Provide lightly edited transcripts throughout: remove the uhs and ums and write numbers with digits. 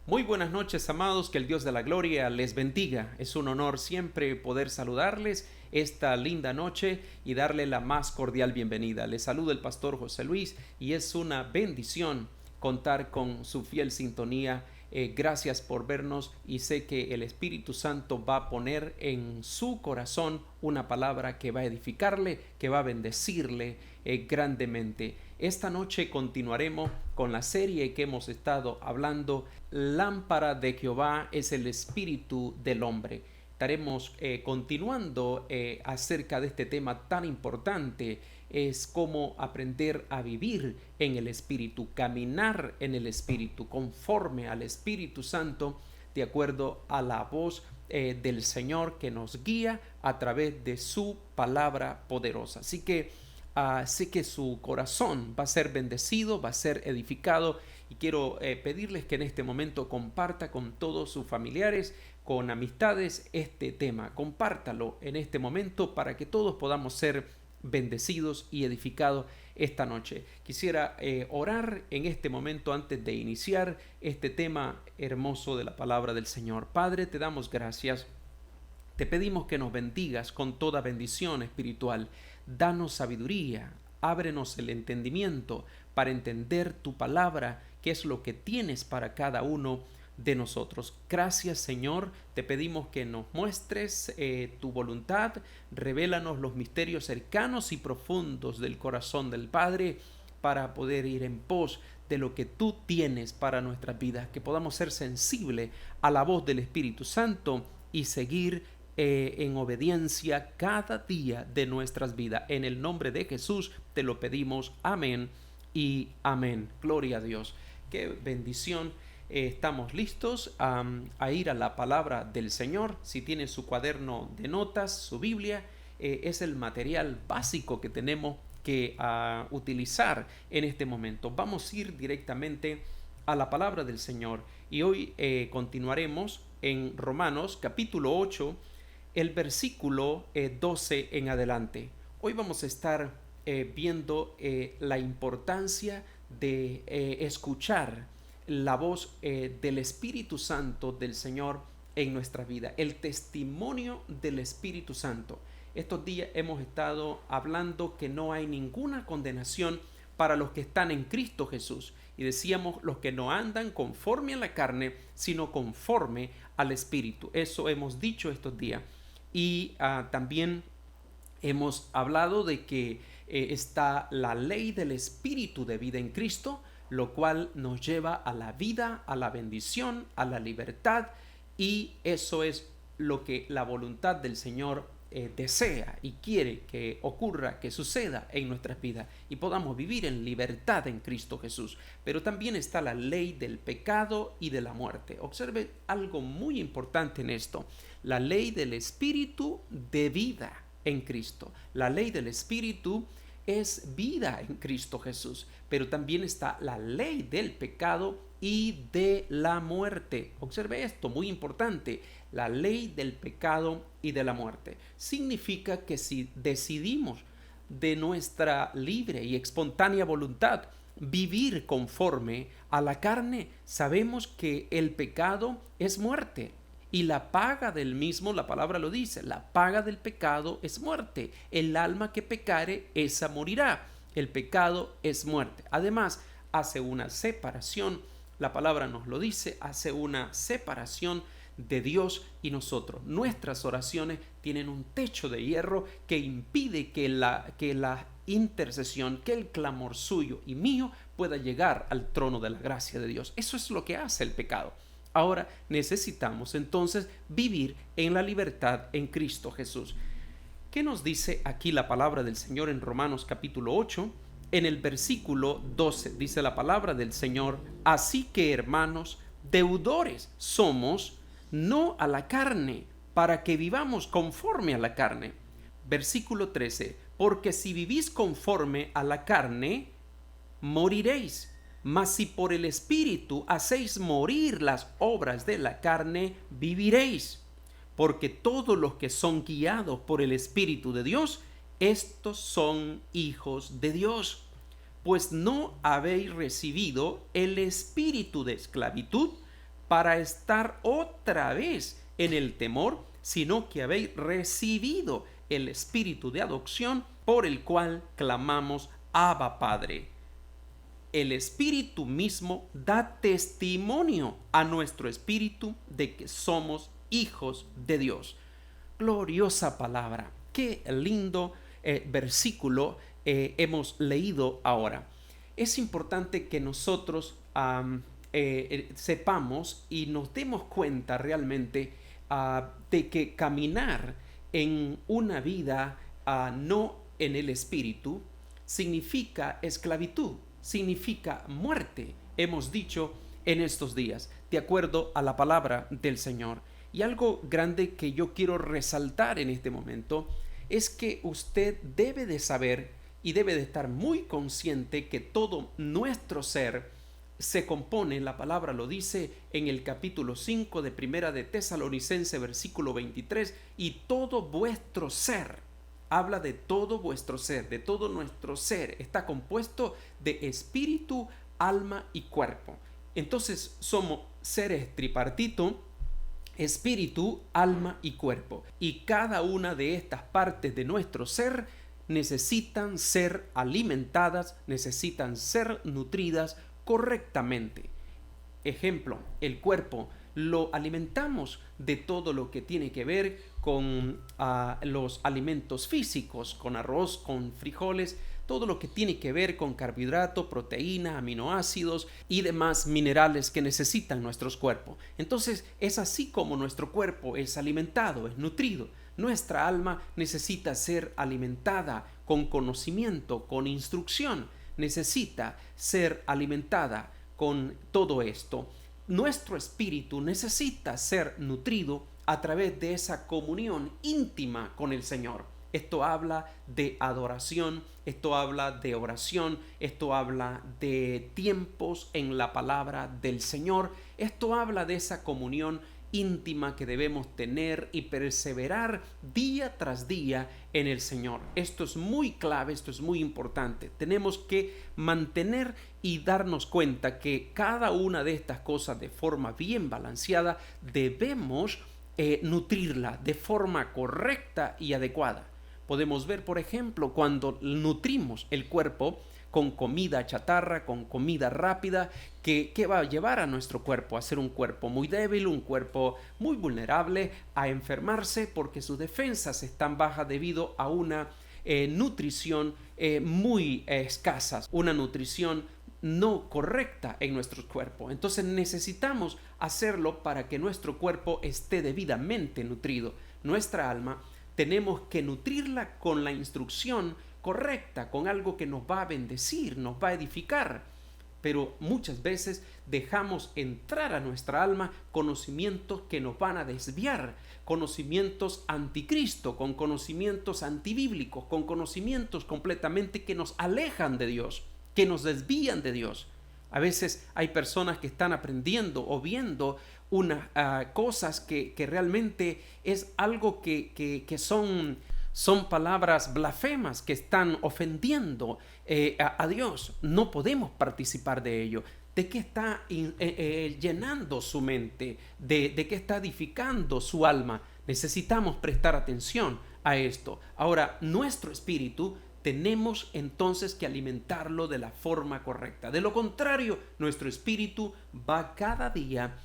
Muy buenas noches, amados, que el Dios de la gloria les bendiga. Es un honor siempre poder saludarles esta linda noche y darle la más cordial bienvenida. Les saluda el pastor José Luis y es una bendición contar con su fiel sintonía. Gracias por vernos y sé que el Espíritu Santo va a poner en su corazón una palabra que va a edificarle, que va a bendecirle grandemente. Esta noche continuaremos con la serie que hemos estado hablando. Lámpara de Jehová es el espíritu del hombre. Estaremos continuando acerca de este tema tan importante. Es cómo aprender a vivir en el espíritu, caminar en el espíritu, conforme al Espíritu Santo, de acuerdo a la voz del Señor que nos guía a través de su palabra poderosa. Así que su corazón va a ser bendecido, va a ser edificado y quiero pedirles que en este momento comparta con todos sus familiares, con amistades este tema. Compártalo en este momento para que todos podamos ser bendecidos y edificados esta noche. Quisiera orar en este momento antes de iniciar este tema hermoso de la palabra del Señor. Padre, te damos gracias. Te pedimos que nos bendigas con toda bendición espiritual. Danos sabiduría, ábrenos el entendimiento para entender tu palabra, que es lo que tienes para cada uno de nosotros. Gracias, Señor. Te pedimos que nos muestres tu voluntad. Revélanos los misterios cercanos y profundos del corazón del Padre para poder ir en pos de lo que tú tienes para nuestras vidas, que podamos ser sensibles a la voz del Espíritu Santo y seguir en obediencia cada día de nuestras vidas. En el nombre de Jesús te lo pedimos. Amén y amén. Gloria a Dios. Qué bendición. Estamos listos a ir a la palabra del Señor. Si tiene su cuaderno de notas, su Biblia, es el material básico que tenemos que utilizar en este momento. Vamos a ir directamente a la palabra del Señor y hoy continuaremos en Romanos capítulo 8, el versículo 12 en adelante. Hoy vamos a estar viendo la importancia de escuchar la voz del Espíritu Santo del Señor en nuestra vida, el testimonio del Espíritu Santo. Estos días hemos estado hablando que no hay ninguna condenación para los que están en Cristo Jesús. Y decíamos los que no andan conforme a la carne, sino conforme al Espíritu. Eso hemos dicho estos días. Y también hemos hablado de que está la ley del Espíritu de vida en Cristo, lo cual nos lleva a la vida, a la bendición, a la libertad, y eso es lo que la voluntad del Señor desea y quiere que ocurra, que suceda en nuestras vidas y podamos vivir en libertad en Cristo Jesús. Pero también está la ley del pecado y de la muerte. Observe algo muy importante en esto: la ley del espíritu de vida en Cristo. La ley del espíritu es vida en Cristo Jesús, pero también está la ley del pecado y de la muerte. Observe esto, muy importante: la ley del pecado y de la muerte. Significa que si decidimos de nuestra libre y espontánea voluntad vivir conforme a la carne, sabemos que el pecado es muerte. Y la paga del mismo, la palabra lo dice, la paga del pecado es muerte. El alma que pecare, esa morirá. El pecado es muerte. Además, hace una separación, la palabra nos lo dice, hace una separación de Dios y nosotros. Nuestras oraciones tienen un techo de hierro que impide que la intercesión, que el clamor suyo y mío pueda llegar al trono de la gracia de Dios. Eso es lo que hace el pecado. Ahora necesitamos entonces vivir en la libertad en Cristo Jesús. ¿Qué nos dice aquí la palabra del Señor en Romanos capítulo 8? En el versículo 12 dice la palabra del Señor: así que, hermanos, deudores somos, no a la carne, para que vivamos conforme a la carne. Versículo 13: porque si vivís conforme a la carne, moriréis. Mas si por el Espíritu hacéis morir las obras de la carne, viviréis. Porque todos los que son guiados por el Espíritu de Dios, estos son hijos de Dios. Pues no habéis recibido el espíritu de esclavitud para estar otra vez en el temor, sino que habéis recibido el espíritu de adopción por el cual clamamos Abba Padre. El espíritu mismo da testimonio a nuestro espíritu de que somos hijos de Dios. Gloriosa palabra. Qué lindo versículo hemos leído ahora. Es importante que nosotros sepamos y nos demos cuenta realmente de que caminar en una vida no en el espíritu significa esclavitud, significa muerte, hemos dicho en estos días, de acuerdo a la palabra del Señor. Y algo grande que yo quiero resaltar en este momento es que usted debe de saber y debe de estar muy consciente que todo nuestro ser se compone, la palabra lo dice en el capítulo 5 de Primera de Tesalonicenses, versículo 23, y todo vuestro ser, habla de todo vuestro ser, de todo nuestro ser, está compuesto de espíritu, alma y cuerpo. Entonces somos seres tripartito, espíritu, alma y cuerpo. Y cada una de estas partes de nuestro ser necesitan ser alimentadas, necesitan ser nutridas correctamente. Ejemplo, el cuerpo lo alimentamos de todo lo que tiene que ver con los alimentos físicos, con arroz, con frijoles, todo lo que tiene que ver con carbohidrato, proteína, aminoácidos y demás minerales que necesitan nuestros cuerpos. Entonces es así como nuestro cuerpo es alimentado, es nutrido. Nuestra alma necesita ser alimentada con conocimiento, con instrucción, necesita ser alimentada con todo esto. Nuestro espíritu necesita ser nutrido a través de esa comunión íntima con el Señor. Esto habla de adoración, esto habla de oración, esto habla de tiempos en la palabra del Señor, esto habla de esa comunión íntima que debemos tener y perseverar día tras día en el Señor. Esto es muy clave, esto es muy importante. Tenemos que mantener y darnos cuenta que cada una de estas cosas de forma bien balanceada debemos nutrirla de forma correcta y adecuada. Podemos ver, por ejemplo, cuando nutrimos el cuerpo con comida chatarra, con comida rápida, que va a llevar a nuestro cuerpo a ser un cuerpo muy débil, un cuerpo muy vulnerable a enfermarse porque sus defensas están bajas debido a una nutrición muy escasa, una nutrición no correcta en nuestro cuerpo. Entonces necesitamos hacerlo para que nuestro cuerpo esté debidamente nutrido. Nuestra alma tenemos que nutrirla con la instrucción correcta, con algo que nos va a bendecir, nos va a edificar. Pero muchas veces dejamos entrar a nuestra alma conocimientos que nos van a desviar, conocimientos anticristo, con conocimientos antibíblicos, con conocimientos completamente que nos alejan de Dios, que nos desvían de Dios. A veces hay personas que están aprendiendo o viendo unas cosas que realmente es algo que son palabras blasfemas que están ofendiendo a Dios. No podemos participar de ello. ¿De qué está llenando su mente? ¿De qué está edificando su alma? Necesitamos prestar atención a esto. Ahora, nuestro espíritu tenemos entonces que alimentarlo de la forma correcta. De lo contrario, nuestro espíritu va cada día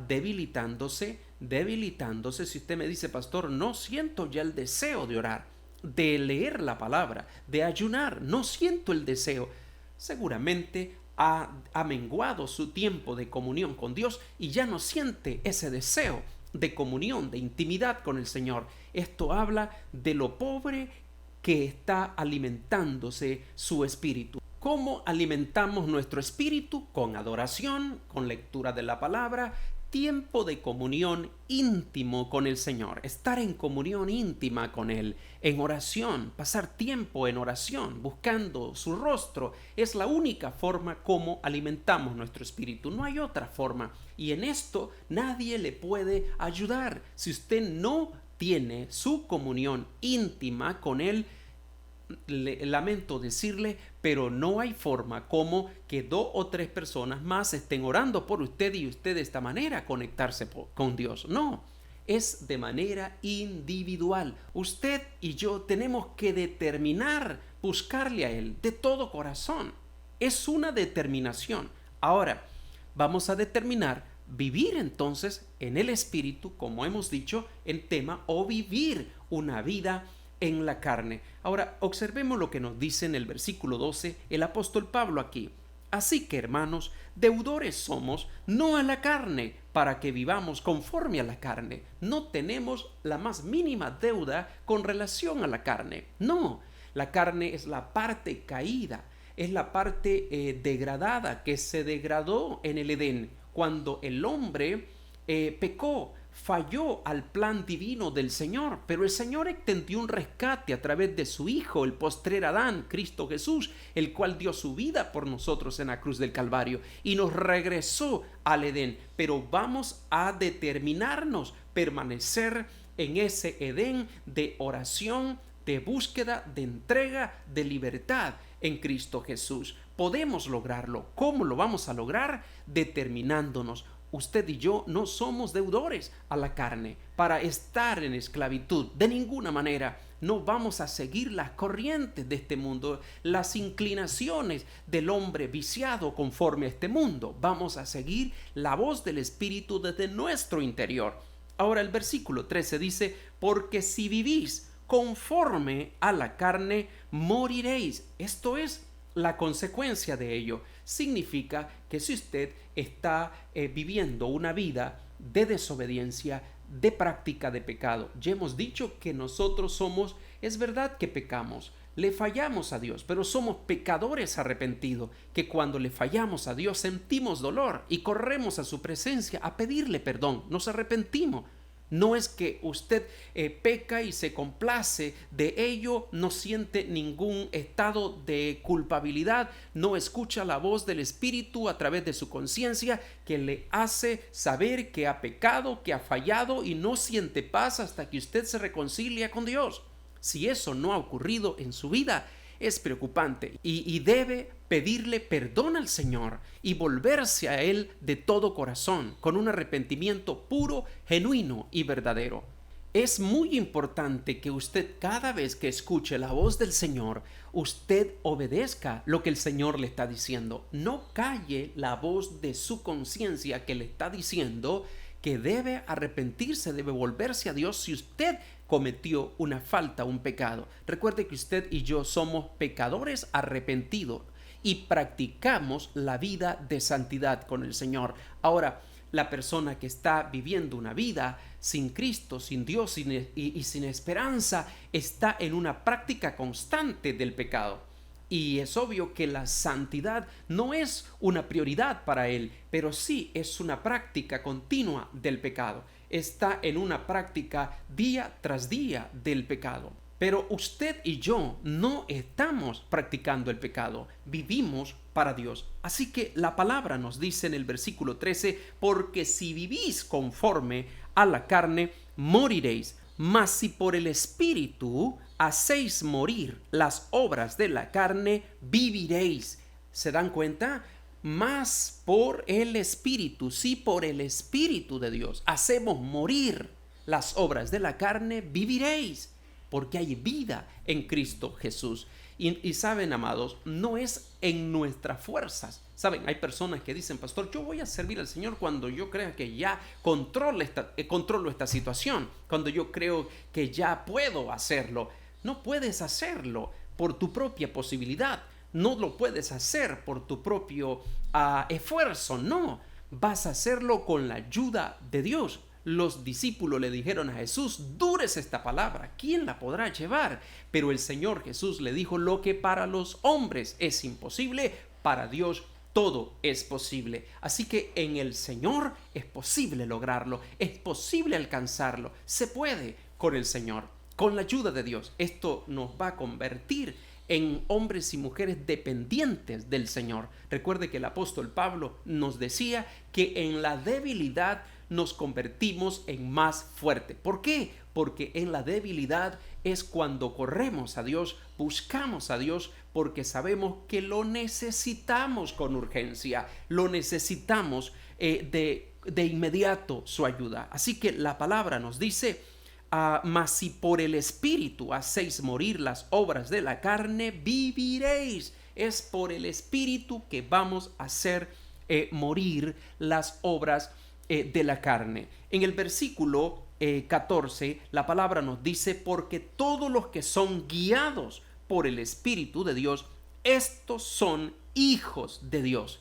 debilitándose. Si usted me dice, pastor, no siento ya el deseo de orar, de leer la palabra, de ayunar, no siento el deseo, seguramente ha menguado su tiempo de comunión con Dios y ya no siente ese deseo de comunión, de intimidad con el Señor. Esto habla de lo pobre que está alimentándose su espíritu. ¿Cómo alimentamos nuestro espíritu? Con adoración, con lectura de la palabra, tiempo de comunión íntimo con el Señor, estar en comunión íntima con Él, en oración, pasar tiempo en oración, buscando su rostro. Es la única forma como alimentamos nuestro espíritu, no hay otra forma. Y en esto nadie le puede ayudar. Si usted no tiene su comunión íntima con Él, lamento decirle, pero no hay forma como que 2 o 3 personas más estén orando por usted y usted de esta manera conectarse con Dios. No, es de manera individual. Usted y yo tenemos que determinar buscarle a Él de todo corazón. Es una determinación. Ahora, vamos a determinar vivir entonces en el Espíritu, como hemos dicho en tema, o vivir una vida en la carne. Ahora, observemos lo que nos dice en el versículo 12 el apóstol Pablo aquí. Así que, hermanos, deudores somos, no a la carne, para que vivamos conforme a la carne. No tenemos la más mínima deuda con relación a la carne. No, la carne es la parte caída, es la parte degradada que se degradó en el Edén cuando el hombre pecó, falló al plan divino del Señor, pero el Señor extendió un rescate a través de su Hijo, el postrer Adán, Cristo Jesús, el cual dio su vida por nosotros en la cruz del Calvario y nos regresó al Edén. Pero vamos a determinarnos permanecer en ese Edén de oración, de búsqueda, de entrega, de libertad en Cristo Jesús. Podemos lograrlo. ¿Cómo lo vamos a lograr? Determinándonos. Usted y yo no somos deudores a la carne para estar en esclavitud. De ninguna manera. No vamos a seguir las corrientes de este mundo, las inclinaciones del hombre viciado conforme a este mundo. Vamos a seguir la voz del Espíritu desde nuestro interior. Ahora el versículo 13 dice, porque si vivís conforme a la carne, moriréis. Esto es la consecuencia de ello. Significa que si usted está viviendo una vida de desobediencia, de práctica de pecado, ya hemos dicho que nosotros somos, es verdad que pecamos, le fallamos a Dios, pero somos pecadores arrepentidos, que cuando le fallamos a Dios sentimos dolor y corremos a su presencia a pedirle perdón, nos arrepentimos. No es que usted peca y se complace de ello, no siente ningún estado de culpabilidad, no escucha la voz del Espíritu a través de su conciencia que le hace saber que ha pecado, que ha fallado y no siente paz hasta que usted se reconcilia con Dios. Si eso no ha ocurrido en su vida, es preocupante y debe pedirle perdón al Señor y volverse a Él de todo corazón, con un arrepentimiento puro, genuino y verdadero. Es muy importante que usted cada vez que escuche la voz del Señor, usted obedezca lo que el Señor le está diciendo. No calle la voz de su conciencia que le está diciendo que debe arrepentirse, debe volverse a Dios si usted cometió una falta, un pecado. Recuerde que usted y yo somos pecadores arrepentidos y practicamos la vida de santidad con el Señor. Ahora, la persona que está viviendo una vida sin Cristo, sin Dios y sin esperanza, está en una práctica constante del pecado. Y es obvio que la santidad no es una prioridad para él, pero sí es una práctica continua del pecado. Está en una práctica día tras día del pecado. Pero usted y yo no estamos practicando el pecado, vivimos para Dios. Así que la palabra nos dice en el versículo 13, porque si vivís conforme a la carne, moriréis. Mas si por el Espíritu hacéis morir las obras de la carne, viviréis. ¿Se dan cuenta? Más por el Espíritu, sí, por el Espíritu de Dios hacemos morir las obras de la carne, viviréis, porque hay vida en Cristo Jesús. Y saben, amados, no es en nuestras fuerzas. Saben, hay personas que dicen, pastor, yo voy a servir al Señor cuando yo crea que ya controlo esta situación, cuando yo creo que ya puedo hacerlo. No puedes hacerlo por tu propia posibilidad. No lo puedes hacer por tu propio esfuerzo, no. Vas a hacerlo con la ayuda de Dios. Los discípulos le dijeron a Jesús, dura es esta palabra, ¿quién la podrá llevar? Pero el Señor Jesús le dijo, lo que para los hombres es imposible, para Dios todo es posible. Así que en el Señor es posible lograrlo, es posible alcanzarlo, se puede con el Señor. Con la ayuda de Dios, esto nos va a convertir en hombres y mujeres dependientes del Señor. Recuerde que el apóstol Pablo nos decía que en la debilidad nos convertimos en más fuerte. ¿Por qué? Porque en la debilidad es cuando corremos a Dios, buscamos a Dios, porque sabemos que lo necesitamos con urgencia, lo necesitamos de inmediato su ayuda. Así que la palabra nos dice: mas si por el Espíritu hacéis morir las obras de la carne, viviréis. Es por el Espíritu que vamos a hacer morir las obras de la carne. En el versículo 14, la palabra nos dice: porque todos los que son guiados por el Espíritu de Dios, estos son hijos de Dios.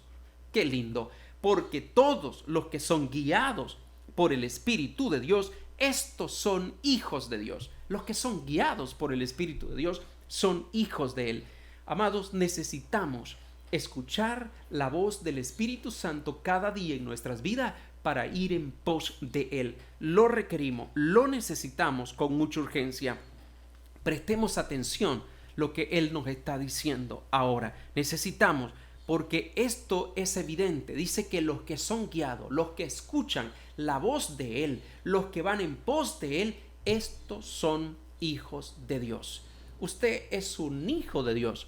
Qué lindo. Porque todos los que son guiados por el Espíritu de Dios, estos son hijos de Dios. Los que son guiados por el Espíritu de Dios son hijos de Él. Amados, necesitamos escuchar la voz del Espíritu Santo cada día en nuestras vidas para ir en pos de Él. Lo requerimos, lo necesitamos con mucha urgencia. Prestemos atención lo que Él nos está diciendo ahora. Necesitamos, porque esto es evidente. Dice que los que son guiados, los que escuchan la voz de Él, los que van en pos de Él, estos son hijos de Dios. Usted es un hijo de Dios.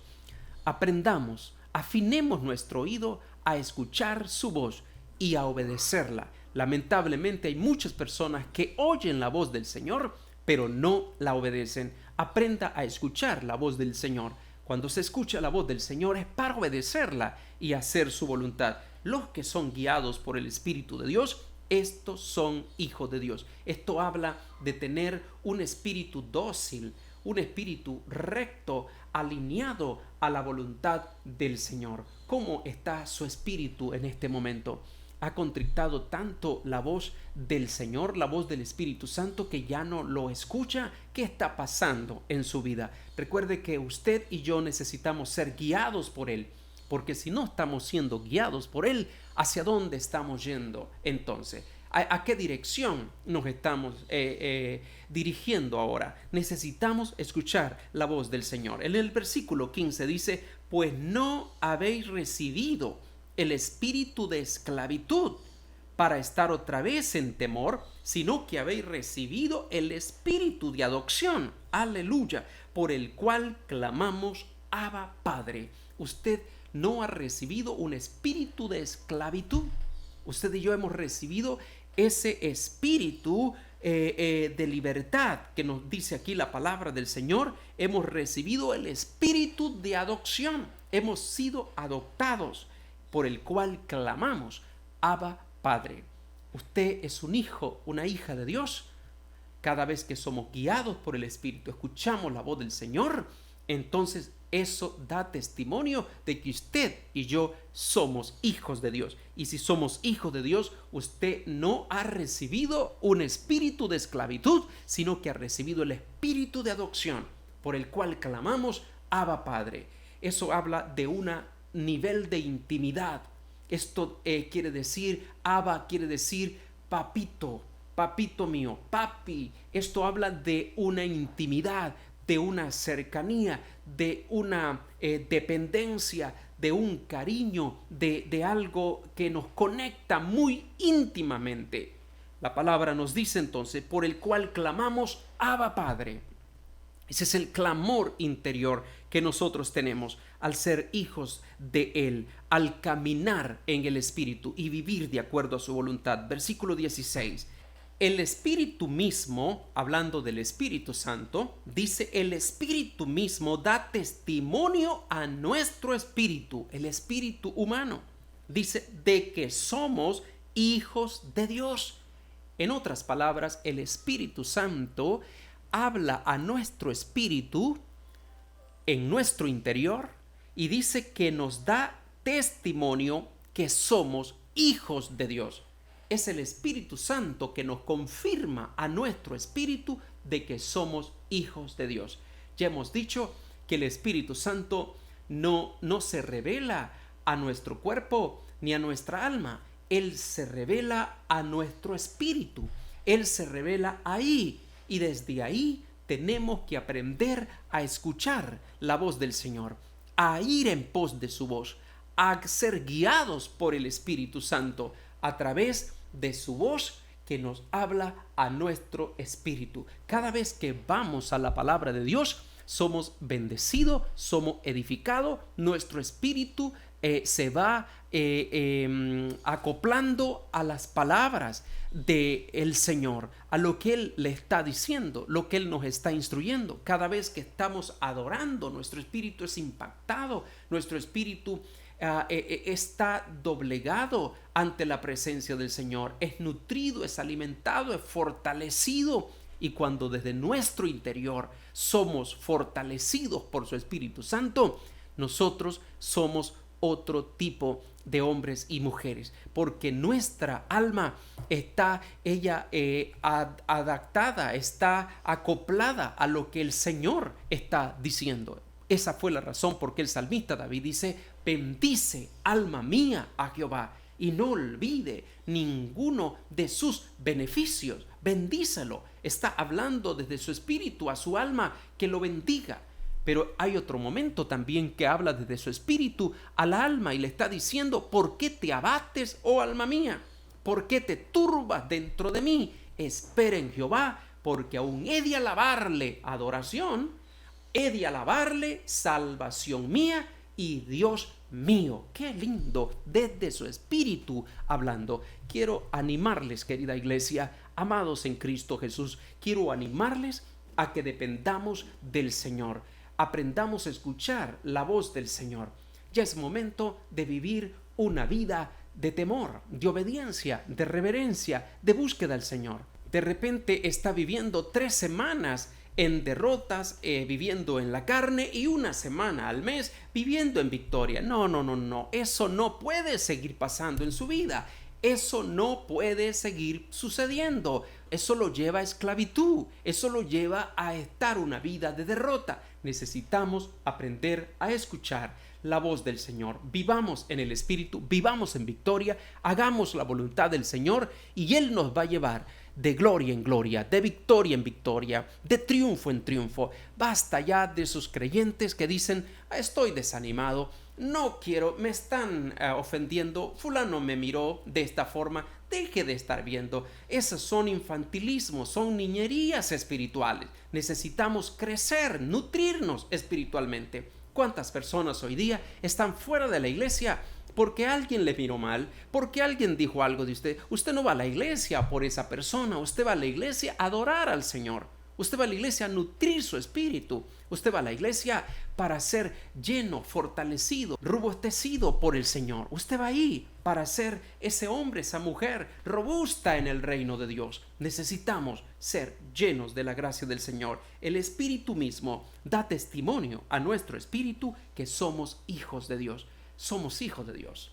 Aprendamos, afinemos nuestro oído a escuchar su voz y a obedecerla. Lamentablemente hay muchas personas que oyen la voz del Señor, pero no la obedecen. Aprenda a escuchar la voz del Señor. Cuando se escucha la voz del Señor es para obedecerla y hacer su voluntad. Los que son guiados por el Espíritu de Dios, estos son hijos de Dios. Esto habla de tener un espíritu dócil, un espíritu recto, alineado a la voluntad del Señor. ¿Cómo está su espíritu en este momento? ¿Ha contrictado tanto la voz del Señor, la voz del Espíritu Santo, que ya no lo escucha? ¿Qué está pasando en su vida? Recuerde que usted y yo necesitamos ser guiados por Él, porque si no estamos siendo guiados por Él, ¿hacia dónde estamos yendo entonces? ¿A qué dirección nos estamos dirigiendo ahora? Necesitamos escuchar la voz del Señor. En el versículo 15 dice: pues no habéis recibido el espíritu de esclavitud para estar otra vez en temor, sino que habéis recibido el espíritu de adopción, aleluya, por el cual clamamos: Abba, Padre. Usted no ha recibido un espíritu de esclavitud. Usted y yo hemos recibido ese espíritu de libertad que nos dice aquí la palabra del Señor. Hemos recibido el espíritu de adopción. Hemos sido adoptados, por el cual clamamos: Abba, Padre. Usted es un hijo, una hija de Dios. Cada vez que somos guiados por el Espíritu, escuchamos la voz del Señor, entonces eso da testimonio de que usted y yo somos hijos de Dios. Y si somos hijos de Dios, usted no ha recibido un espíritu de esclavitud, sino que ha recibido el espíritu de adopción, por el cual clamamos: Abba, Padre. Eso habla de un nivel de intimidad. Esto quiere decir, Abba quiere decir papito, papito mío, papi. Esto habla de una intimidad, de una cercanía, de una dependencia, de un cariño, de algo que nos conecta muy íntimamente. La palabra nos dice entonces: por el cual clamamos: Abba, Padre. Ese es el clamor interior que nosotros tenemos al ser hijos de Él, al caminar en el Espíritu y vivir de acuerdo a su voluntad. Versículo 16. El Espíritu mismo, hablando del Espíritu Santo, dice: el Espíritu mismo da testimonio a nuestro espíritu, el espíritu humano. Dice de que somos hijos de Dios. En otras palabras, el Espíritu Santo habla a nuestro espíritu en nuestro interior y dice que nos da testimonio que somos hijos de Dios. Es el Espíritu Santo que nos confirma a nuestro espíritu de que somos hijos de Dios. Ya hemos dicho que el Espíritu Santo no se revela a nuestro cuerpo ni a nuestra alma. Él se revela a nuestro espíritu. Él se revela ahí. Y desde ahí tenemos que aprender a escuchar la voz del Señor, a ir en pos de su voz, a ser guiados por el Espíritu Santo a través de su voz que nos habla a nuestro espíritu. Cada vez que vamos a la palabra de Dios, somos bendecidos, somos edificados, nuestro espíritu se va acoplando a las palabras del Señor, a lo que Él le está diciendo, lo que Él nos está instruyendo. Cada vez que estamos adorando, nuestro espíritu es impactado, nuestro espíritu está doblegado ante la presencia del Señor, es nutrido, es alimentado, es fortalecido. Y cuando desde nuestro interior somos fortalecidos por su Espíritu Santo, nosotros somos otro tipo de hombres y mujeres, porque nuestra alma está adaptada, está acoplada a lo que el Señor está diciendo. Esa fue la razón por qué el salmista David dice: bendice, alma mía, a Jehová, y no olvide ninguno de sus beneficios. Bendícelo. Está hablando desde su espíritu a su alma que lo bendiga. Pero hay otro momento también que habla desde su espíritu al alma y le está diciendo: ¿por qué te abates, oh alma mía? ¿Por qué te turbas dentro de mí? Espera en Jehová, porque aún he de alabarle adoración, he de alabarle salvación mía y Dios mío. Qué lindo, desde su espíritu hablando. Quiero animarles, querida iglesia, amados en Cristo Jesús, quiero animarles a que dependamos del Señor, aprendamos a escuchar la voz del Señor. Ya es momento de vivir una vida de temor, de obediencia, de reverencia, de búsqueda al Señor. De repente está viviendo 3 semanas en derrotas, viviendo en la carne, y 1 semana al mes viviendo en victoria. No. Eso no puede seguir pasando en su vida. Eso no puede seguir sucediendo. Eso lo lleva a esclavitud. Eso lo lleva a estar una vida de derrota. Necesitamos aprender a escuchar la voz del Señor. Vivamos en el Espíritu, vivamos en victoria, hagamos la voluntad del Señor y Él nos va a llevar de gloria en gloria, de victoria en victoria, de triunfo en triunfo. Basta ya de esos creyentes que dicen: estoy desanimado, no quiero, me están ofendiendo, fulano me miró de esta forma, deje de estar viendo. Esos son infantilismos, son niñerías espirituales. Necesitamos crecer, nutrirnos espiritualmente. ¿Cuántas personas hoy día están fuera de la iglesia porque alguien le miró mal, porque alguien dijo algo de usted? Usted no va a la iglesia por esa persona, usted va a la iglesia a adorar al Señor. Usted va a la iglesia a nutrir su espíritu. Usted va a la iglesia para ser lleno, fortalecido, robustecido por el Señor. Usted va ahí para ser ese hombre, esa mujer robusta en el reino de Dios. Necesitamos ser llenos de la gracia del Señor. El Espíritu mismo da testimonio a nuestro espíritu que somos hijos de Dios. Somos hijos de Dios.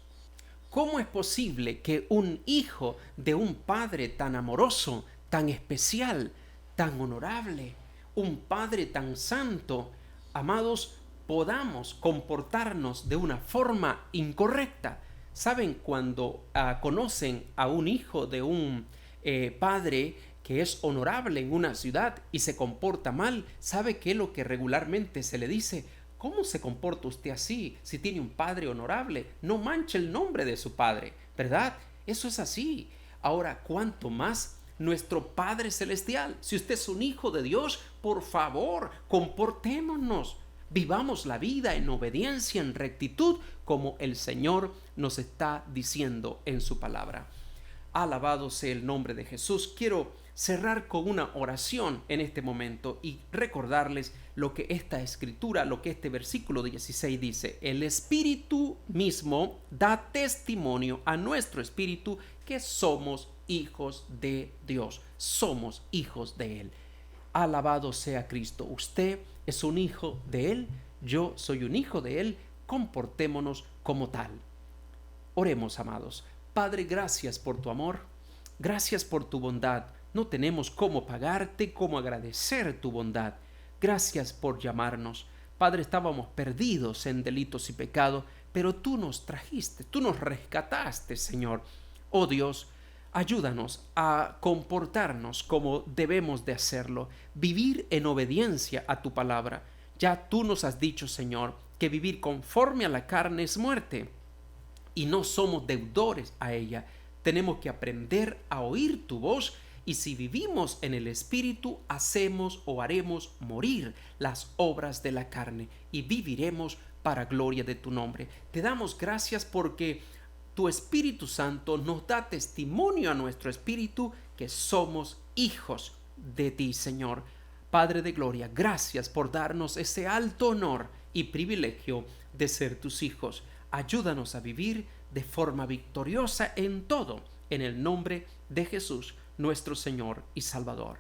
¿Cómo es posible que un hijo de un padre tan amoroso, tan especial, tan honorable, un Padre tan santo, amados, podamos comportarnos de una forma incorrecta? ¿Saben? Cuando conocen a un hijo de un padre que es honorable en una ciudad y se comporta mal, ¿sabe qué es lo que regularmente se le dice? ¿Cómo se comporta usted así si tiene un padre honorable? No manche el nombre de su padre, ¿verdad? Eso es así. Ahora, ¿cuánto más nuestro Padre Celestial? Si usted es un hijo de Dios, por favor, comportémonos. Vivamos la vida en obediencia, en rectitud, como el Señor nos está diciendo en su palabra. Alabado sea el nombre de Jesús. Quiero cerrar con una oración en este momento y recordarles lo que esta escritura, lo que este versículo 16 dice: el Espíritu mismo da testimonio a nuestro espíritu que somos hijos de Dios, somos hijos de Él. Alabado sea Cristo. Usted es un hijo de Él, yo soy un hijo de Él. Comportémonos como tal. Oremos, amados. Padre, gracias por tu amor, gracias por tu bondad. No tenemos cómo pagarte, cómo agradecer tu bondad. Gracias por llamarnos. Padre, estábamos perdidos en delitos y pecados, pero tú nos trajiste, tú nos rescataste, Señor. Oh Dios, Ayúdanos a comportarnos como debemos de hacerlo, vivir en obediencia a tu palabra. Ya tú nos has dicho, Señor, que vivir conforme a la carne es muerte y no somos deudores a ella. Tenemos que aprender a oír tu voz y si vivimos en el Espíritu, hacemos o haremos morir las obras de la carne y viviremos para gloria de tu nombre. Te damos gracias porque tu Espíritu Santo nos da testimonio a nuestro espíritu que somos hijos de ti, Señor. Padre de gloria, gracias por darnos ese alto honor y privilegio de ser tus hijos. Ayúdanos a vivir de forma victoriosa en todo, en el nombre de Jesús, nuestro Señor y Salvador.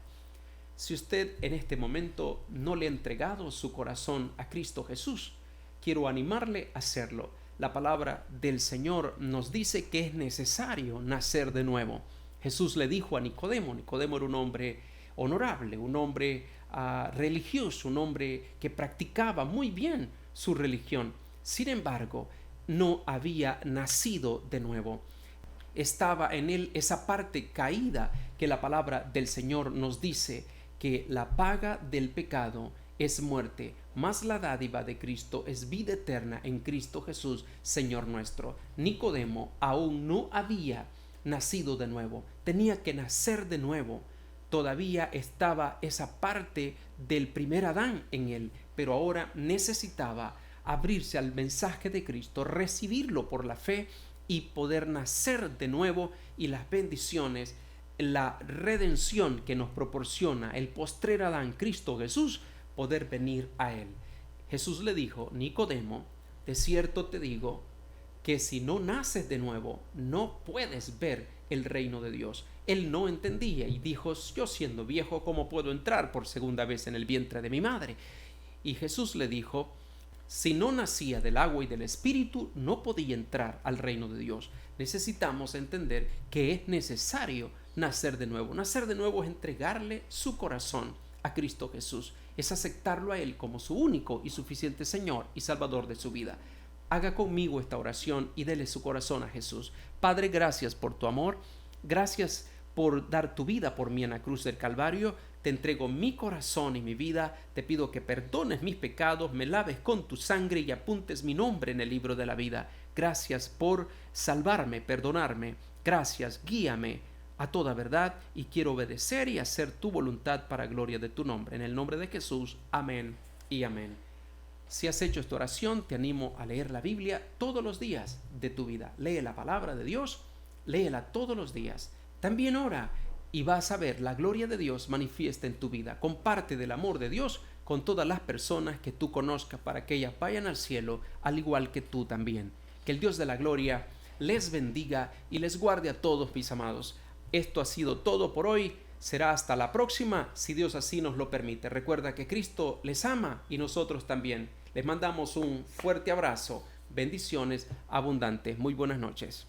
Si usted en este momento no le ha entregado su corazón a Cristo Jesús, quiero animarle a hacerlo. La palabra del Señor nos dice que es necesario nacer de nuevo. Jesús le dijo a Nicodemo, Nicodemo era un hombre honorable, un hombre religioso, un hombre que practicaba muy bien su religión. Sin embargo, no había nacido de nuevo. Estaba en él esa parte caída que la palabra del Señor nos dice que la paga del pecado es muerte, mas la dádiva de Cristo es vida eterna en Cristo Jesús, Señor nuestro. Nicodemo aún no había nacido de nuevo, tenía que nacer de nuevo. Todavía estaba esa parte del primer Adán en él, pero ahora necesitaba abrirse al mensaje de Cristo, recibirlo por la fe y poder nacer de nuevo y las bendiciones, la redención que nos proporciona el postrer Adán, Cristo Jesús, poder venir a él. Jesús le dijo, Nicodemo, de cierto te digo que si no naces de nuevo, no puedes ver el reino de Dios. Él no entendía y dijo, yo siendo viejo, ¿cómo puedo entrar por segunda vez en el vientre de mi madre? Y Jesús le dijo, si no nacía del agua y del Espíritu, no podía entrar al reino de Dios. Necesitamos entender que es necesario nacer de nuevo. Nacer de nuevo es entregarle su corazón a Cristo Jesús. Es aceptarlo a Él como su único y suficiente Señor y Salvador de su vida. Haga conmigo esta oración y dele su corazón a Jesús. Padre, gracias por tu amor. Gracias por dar tu vida por mí en la cruz del Calvario. Te entrego mi corazón y mi vida. Te pido que perdones mis pecados, me laves con tu sangre y apuntes mi nombre en el libro de la vida. Gracias por salvarme, perdonarme. Gracias, guíame a toda verdad y quiero obedecer y hacer tu voluntad para gloria de tu nombre. En el nombre de Jesús, amén y amén. Si has hecho esta oración, te animo a leer la Biblia todos los días de tu vida. Lee la palabra de Dios, léela todos los días. También ora y vas a ver la gloria de Dios manifiesta en tu vida. Comparte del amor de Dios con todas las personas que tú conozcas para que ellas vayan al cielo al igual que tú también. Que el Dios de la gloria les bendiga y les guarde a todos, mis amados. Esto ha sido todo por hoy. Será hasta la próxima, si Dios así nos lo permite. Recuerda que Cristo les ama y nosotros también. Les mandamos un fuerte abrazo. Bendiciones abundantes. Muy buenas noches.